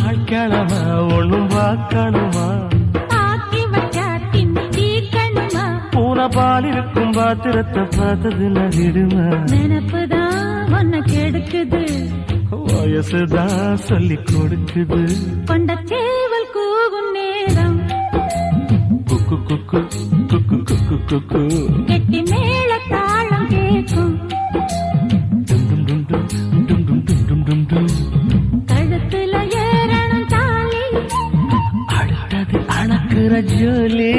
ஆட்களமா ஒண்ணும் பார்க்கணுமா ஆக்கி வச்சா தின்னு தீக்கணுமா பூனை பால் இருக்கும் பாத்திரத்தை பார்த்தது நகிடுமா நினப்புதான் ஒன்ன கெடுக்குது வயசுதான் சொல்லி கொடுக்குது கொண்ட சேவல் கூவும் நேரம் குக்கு குக்கு குக்கு குக்கு குக்கு கெட்டி மேல தாளம் கேட்கும் கழுத்துல ஏறணும் தாலி அடுத்தது அணக்குற ஜோலி